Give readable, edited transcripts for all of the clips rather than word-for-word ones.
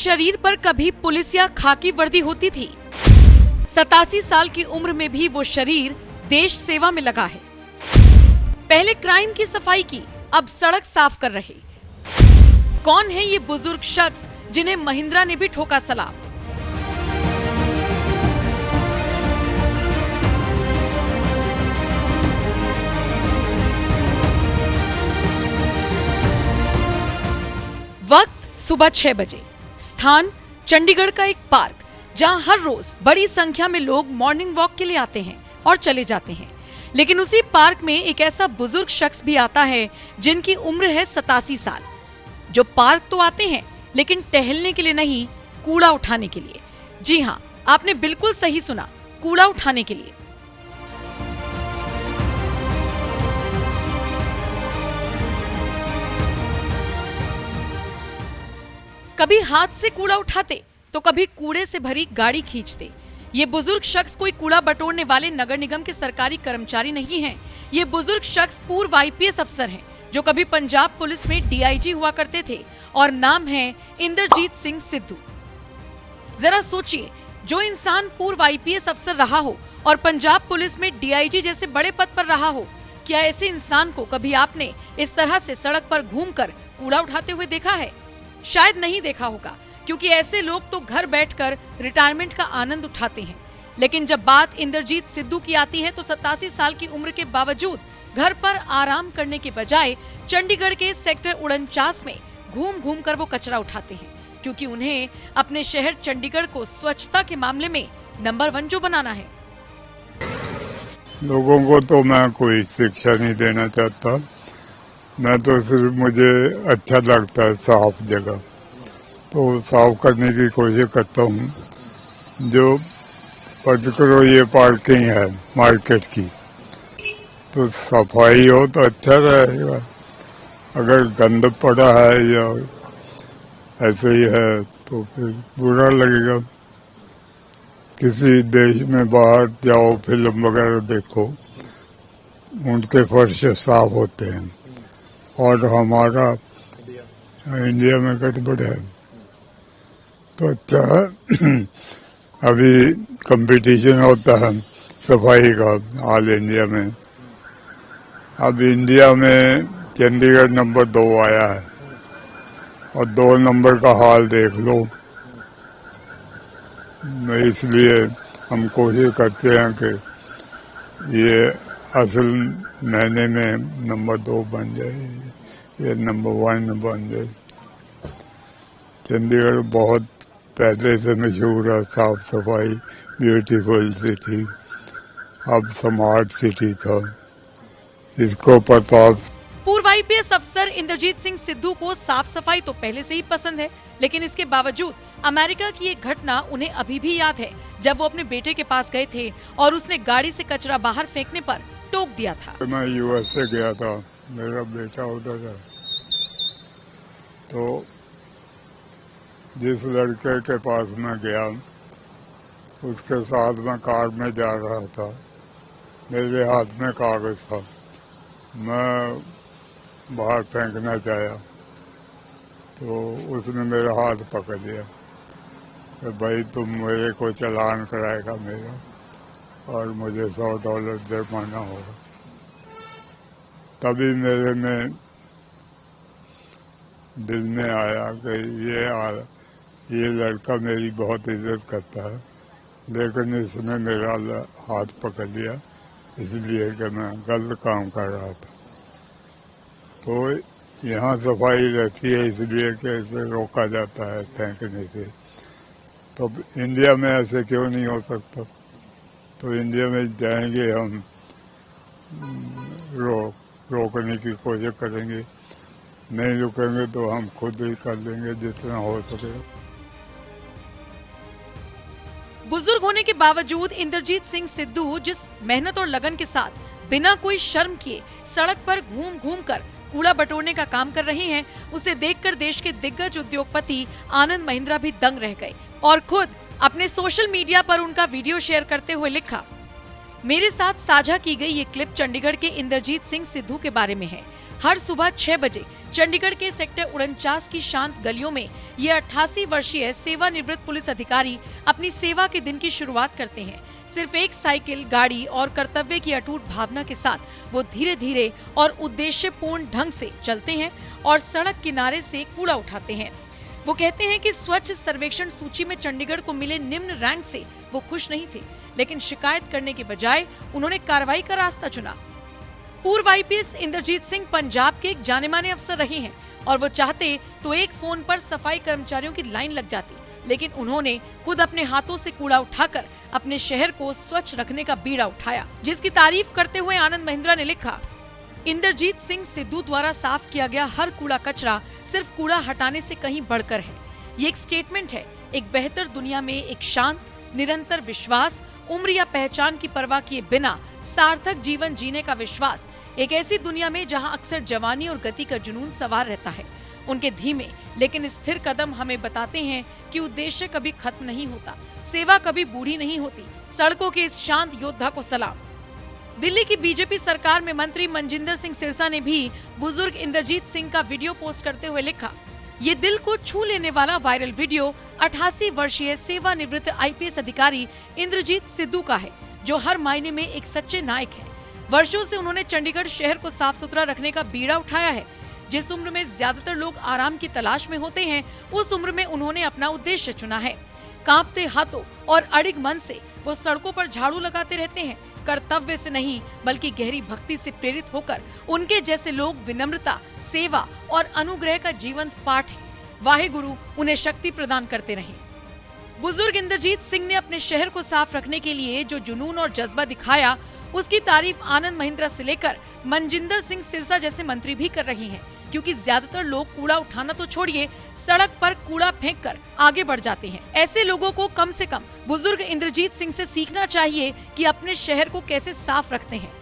शरीर पर कभी पुलिस या खाकी वर्दी होती थी? 87 साल की उम्र में भी वो शरीर देश सेवा में लगा है। पहले क्राइम की सफाई की, अब सड़क साफ कर रहे। कौन है ये बुजुर्ग शख्स जिन्हें महिंद्रा ने भी ठोका सलाम? वक्त सुबह 6 बजे। स्थान चंडीगढ़ का एक पार्क, जहां हर रोज बड़ी संख्या में लोग मॉर्निंग वॉक के लिए आते हैं और चले जाते हैं। लेकिन उसी पार्क में एक ऐसा बुजुर्ग शख्स भी आता है जिनकी उम्र है 87 साल, जो पार्क तो आते हैं लेकिन टहलने के लिए नहीं, कूड़ा उठाने के लिए। जी हाँ, आपने बिल्कुल सही सुना, कूड़ा उठाने के लिए। कभी हाथ से कूड़ा उठाते तो कभी कूड़े से भरी गाड़ी खींचते। ये बुजुर्ग शख्स कोई कूड़ा बटोरने वाले नगर निगम के सरकारी कर्मचारी नहीं हैं। ये बुजुर्ग शख्स पूर्व IPS अफसर हैं, जो कभी पंजाब पुलिस में DIG हुआ करते थे और नाम है इंद्रजीत सिंह सिद्धू। जरा सोचिए, जो इंसान पूर्व IPS अफसर रहा हो और पंजाब पुलिस में DIG जैसे बड़े पद पर रहा हो, क्या ऐसे इंसान को कभी आपने इस तरह से सड़क पर घूमकर कूड़ा उठाते हुए देखा है? शायद नहीं देखा होगा, क्योंकि ऐसे लोग तो घर बैठकर रिटायरमेंट का आनंद उठाते हैं। लेकिन जब बात इंद्रजीत सिद्धू की आती है तो 87 साल की उम्र के बावजूद घर पर आराम करने के बजाय चंडीगढ़ के सेक्टर 49 में घूम घूम कर वो कचरा उठाते हैं, क्योंकि उन्हें अपने शहर चंडीगढ़ को स्वच्छता के मामले में नंबर 1 जो बनाना है। लोगों को तो मैं कोई शिक्षा नहीं देना चाहता। मैं तो सिर्फ, मुझे अच्छा लगता है साफ जगह, तो साफ करने की कोशिश करता हूँ। जो पर्टिकुलर ये पार्किंग है मार्केट की, तो सफाई हो तो अच्छा रहेगा। अगर गंद पड़ा है या ऐसे ही है तो फिर बुरा लगेगा। किसी देश में बाहर जाओ, फिल्म वगैरह देखो, उनके फर्श साफ होते हैं और हमारा इंडिया में गड़बड़ है। तो अच्छा है। अभी कंपटीशन होता है सफाई का ऑल इंडिया में। अब इंडिया में चंडीगढ़ नंबर 2 आया है और 2 नंबर का हाल देख लो। इसलिए हम कोशिश करते हैं कि ये असल महीने में नंबर 2 बन जाए, ये नंबर 1 बन जाए। चंडीगढ़ बहुत पहले से मशहूर है, साफ सफाई, ब्यूटीफुल सिटी, अब स्मार्ट सिटी था, इसको पता। पूर्व IPS अफसर इंद्रजीत सिंह सिद्धू को साफ सफाई तो पहले से ही पसंद है, लेकिन इसके बावजूद अमेरिका की एक घटना उन्हें अभी भी याद है, जब वो अपने बेटे के पास गए थे और उसने गाड़ी से कचरा बाहर फेंकने पर टोक दिया था। मैं USA गया था, मेरा बेटा उधर है, तो जिस लड़के के पास मैं गया उसके साथ मैं कार में जा रहा था। मेरे हाथ में कागज था, मैं बाहर फेंकना चाहा तो उसने मेरा हाथ पकड़ लिया कि भाई तुम मेरे को चालान कराएगा मेरा और मुझे $100 जुर्माना होगा। तभी मेरे में दिल में आया कि ये लड़का मेरी बहुत इज्जत करता है, लेकिन इसने मेरा हाथ पकड़ लिया इसलिए कि मैं गलत काम कर रहा था। तो यहाँ सफाई रहती है इसलिए कि इसे रोका जाता है फेंकने से। तो इंडिया में ऐसे क्यों नहीं हो सकता? तो इंडिया में जाएंगे हम, रोकने की कोशिश करेंगे, नहीं रुकेंगे तो हम खुद ही कर लेंगे जितना हो सके। बुजुर्ग होने के बावजूद इंद्रजीत सिंह सिद्धू जिस मेहनत और लगन के साथ बिना कोई शर्म किए सड़क पर घूम घूम कर कूड़ा बटोरने का काम कर रहे हैं, उसे देखकर देश के दिग्गज उद्योगपति आनंद महिंद्रा भी दंग रह गए और खुद अपने सोशल मीडिया पर उनका वीडियो शेयर करते हुए लिखा, मेरे साथ साझा की गई ये क्लिप चंडीगढ़ के इंद्रजीत सिंह सिद्धू के बारे में है। हर सुबह 6 बजे चंडीगढ़ के सेक्टर 49 की शांत गलियों में ये 88 वर्षीय सेवानिवृत्त पुलिस अधिकारी अपनी सेवा के दिन की शुरुआत करते हैं। सिर्फ एक साइकिल, गाड़ी और कर्तव्य की अटूट भावना के साथ वो धीरे धीरे और उद्देश्यपूर्ण ढंग से चलते हैं और सड़क किनारे से कूड़ा उठाते हैं। वो कहते हैं कि स्वच्छ सर्वेक्षण सूची में चंडीगढ़ को मिले निम्न रैंक से वो खुश नहीं थे, लेकिन शिकायत करने के बजाय उन्होंने कार्रवाई का रास्ता चुना। पूर्व आईपीएस इंद्रजीत सिंह पंजाब के एक जाने माने अफसर रहे हैं और वो चाहते तो एक फोन पर सफाई कर्मचारियों की लाइन लग जाती, लेकिन उन्होंने खुद अपने हाथों से कूड़ा उठाकर अपने शहर को स्वच्छ रखने का बीड़ा उठाया, जिसकी तारीफ करते हुए आनंद महिंद्रा ने लिखा, इंद्रजीत सिंह सिद्धू द्वारा साफ किया गया हर कूड़ा कचरा सिर्फ कूड़ा हटाने से कहीं बढ़कर है। ये एक स्टेटमेंट है, एक बेहतर दुनिया में एक शांत, निरंतर विश्वास, उम्र या पहचान की परवाह किए बिना सार्थक जीवन जीने का विश्वास, एक ऐसी दुनिया में जहां अक्सर जवानी और गति का जुनून सवार रहता है। उनके धीमे लेकिन स्थिर कदम हमें बताते हैं कि उद्देश्य कभी खत्म नहीं होता, सेवा कभी बूढ़ी नहीं होती। सड़कों के इस शांत योद्धा को सलाम। दिल्ली की बीजेपी सरकार में मंत्री मनजिंदर सिंह सिरसा ने भी बुजुर्ग इंद्रजीत सिंह का वीडियो पोस्ट करते हुए लिखा, ये दिल को छू लेने वाला वायरल वीडियो 88 वर्षीय सेवानिवृत्त आईपीएस अधिकारी इंद्रजीत सिद्धू का है, जो हर मायने में एक सच्चे नायक हैं। वर्षों से उन्होंने चंडीगढ़ शहर को साफ सुथरा रखने का बीड़ा उठाया है। जिस उम्र में ज्यादातर लोग आराम की तलाश में होते हैं, उस उम्र में उन्होंने अपना उद्देश्य चुना है। कांपते हाथों और अडिग मन से वो सड़कों पर झाड़ू लगाते रहते हैं। कर्तव्य से नहीं बल्कि गहरी भक्ति से प्रेरित होकर उनके जैसे लोग विनम्रता, सेवा और अनुग्रह का जीवंत पाठ है। वाहेगुरु उन्हें शक्ति प्रदान करते रहें। बुजुर्ग इंद्रजीत सिंह ने अपने शहर को साफ रखने के लिए जो जुनून और जज्बा दिखाया, उसकी तारीफ आनंद महिंद्रा से लेकर मनजिंदर सिंह सिरसा जैसे मंत्री भी कर रहे हैं, क्योंकि ज्यादातर लोग कूड़ा उठाना तो छोड़िए, सड़क पर कूड़ा फेंककर आगे बढ़ जाते हैं। ऐसे लोगों को कम से कम बुजुर्ग इंद्रजीत सिंह से सीखना चाहिए कि अपने शहर को कैसे साफ रखते हैं।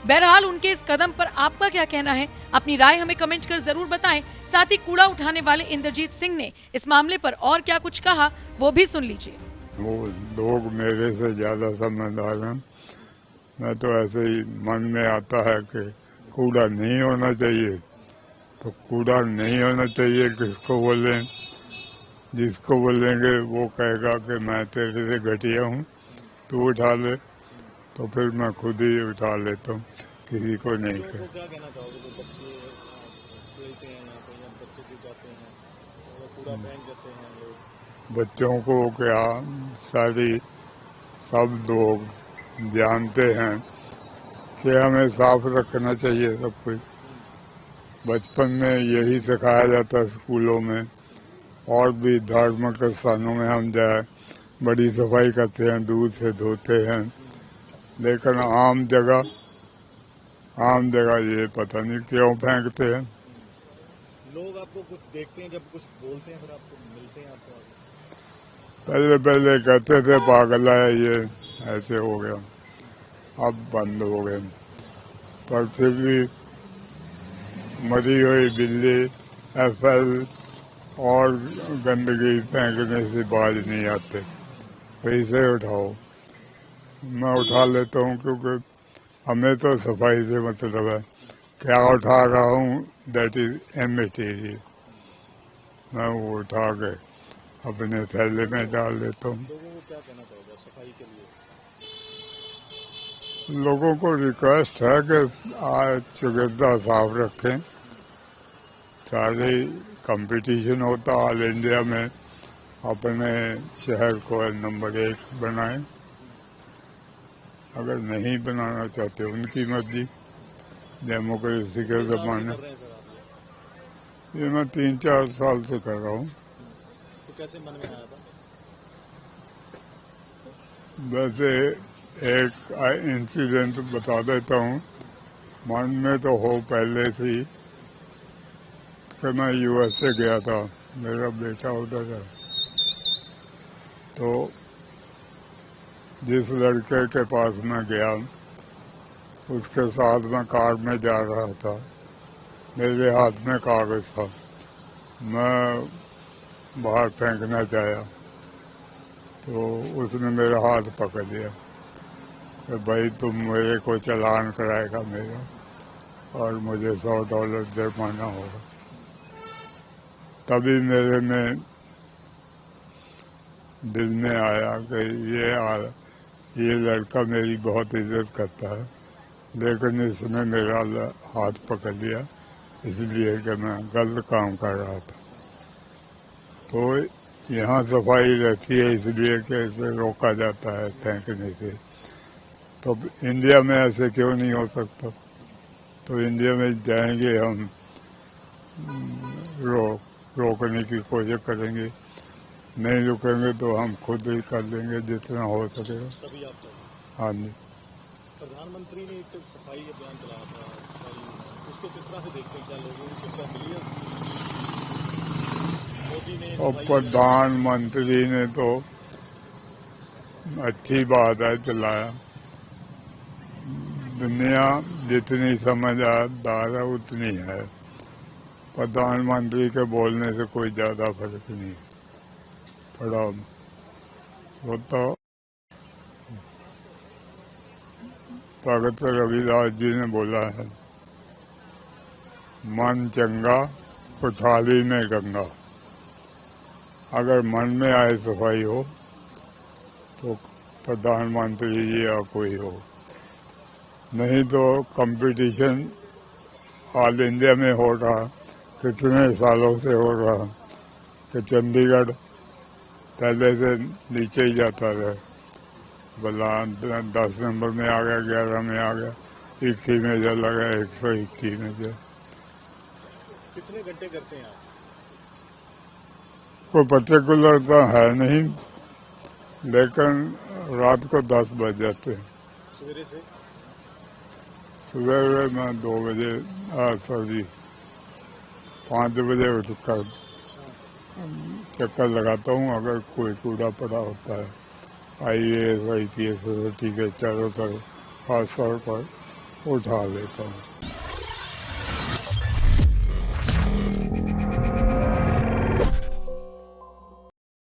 बहरहाल उनके इस कदम पर आपका क्या कहना है? अपनी राय हमें कमेंट कर जरूर बताएं। साथ ही कूड़ा उठाने वाले इंद्रजीत सिंह ने इस मामले पर और क्या कुछ कहा, वो भी सुन लीजिए। वो लोग मेरे से ज्यादा समझदार हैं। मैं तो ऐसे ही मन में आता है कि कूड़ा नहीं होना चाहिए, तो कूड़ा नहीं होना चाहिए। किसको बोलें? जिसको बोलेंगे वो कहेगा कि मैं तेरे से घटिया हूँ, तू उठा ले, तो फिर मैं खुद ही उठा लेता हूँ, किसी को नहीं कह। क्या कहना चाहोगे? जो बच्चे खेलते हैं यहाँ पे, या बच्चे जो जाते हैं वो कूड़ा फेंक देते हैं लोग, बच्चों को क्या सब लोग जानते हैं कि हमें साफ रखना चाहिए सब कुछ। बचपन में यही सिखाया जाता है स्कूलों में, और भी धार्मिक स्थानों में हम जाए बड़ी सफाई करते हैं, दूध से धोते हैं, लेकिन आम जगह ये पता नहीं क्यों फेंकते हैं। लोग आपको कुछ देखते हैं, जब कुछ बोलते हैं, फिर आपको मिलते हैं आपको? पहले कहते थे पागल है ये, ऐसे हो गया, अब बंद हो गए। पर फिर भी मरी हुई बिल्ली, एफएल और गंदगी फेंकने से बाज नहीं आते, पैसे उठाओ। मैं उठा लेता हूँ, क्योंकि हमें तो सफाई से मतलब है। क्या उठा रहा हूँ, दैट इज इमैटेरियल। मैं वो उठा के अपने थैले में डाल देता हूँ। लोगों को क्या कहना चाहोगे सफाई के लिए? लोगों को रिक्वेस्ट है कि आज चुगिर्दा साफ रखें। सारे कंपटीशन होता ऑल इंडिया में, अपने शहर को नंबर 1 बनाएं। अगर नहीं बनाना चाहते उनकी मर्जी, डेमोक्रेसी के जमाने। ये मैं 3-4 साल से कर रहा हूँ। तो कैसे मन में आया था? वैसे एक इंसिडेंट बता देता हूँ। मन में तो हो पहले थी कि मैं यूएसए गया था, मेरा बेटा उधर है, तो जिस लड़के के पास मैं गया उसके साथ मैं कार में जा रहा था। मेरे हाथ में कागज था, मैं बाहर फेंकना चाहा तो उसने मेरा हाथ पकड़ लिया कि भाई तुम मेरे को चालान कराएगा मेरा और मुझे $100 जुर्माना होगा। तभी मेरे में दिल में आया कि ये लड़का मेरी बहुत इज्जत करता है, लेकिन इसने मेरा हाथ पकड़ लिया इसलिए कि मैं गलत काम कर रहा था। तो यहाँ सफाई रहती है इसलिए कि इसे रोका जाता है फेंकने से। तो इंडिया में ऐसे क्यों नहीं हो सकता? तो इंडिया में जाएंगे हम, रोकने की कोशिश करेंगे, नहीं रुकेंगे तो हम खुद ही कर लेंगे जितना हो सकेगा। तभी आप करें। हाँ जी। प्रधानमंत्री ने एक सफाई अभियान चलाया था, उसको किस तरह से देखते हैं? क्या लोगों को शिक्षा मिली है? मोदी ने और प्रधानमंत्री ने तो अच्छी बात है चलाया। दुनिया जितनी समझदार है उतनी है, प्रधानमंत्री के बोलने से कोई ज्यादा फर्क नहीं पड़ा। वो तो भगत रविदास जी ने बोला है, मन चंगा कुठाली में गंगा। अगर मन में आए सफाई हो तो प्रधानमंत्री जी या कोई हो, नहीं तो कंपटीशन ऑल इंडिया में हो रहा, कितने सालों से हो रहा कि चंडीगढ़ पहले से नीचे ही जाता रहा, भला 10 नंबर में आ गया, 11 में आ गया, 21 में चला गया, 121 में जा। कितने घंटे करते हैं आप? कोई पर्टिकुलर तो है नहीं, लेकिन रात को 10 बज जाते हैं। सवेरे से? सुबह मैं 2 बजे 5 बजे उठकर चक्कर लगाता हूँ। अगर कोई कूड़ा पड़ा होता है IAS IPS सोसाइटी के चारों तरफ खास तौर पर उठा लेता हूँ।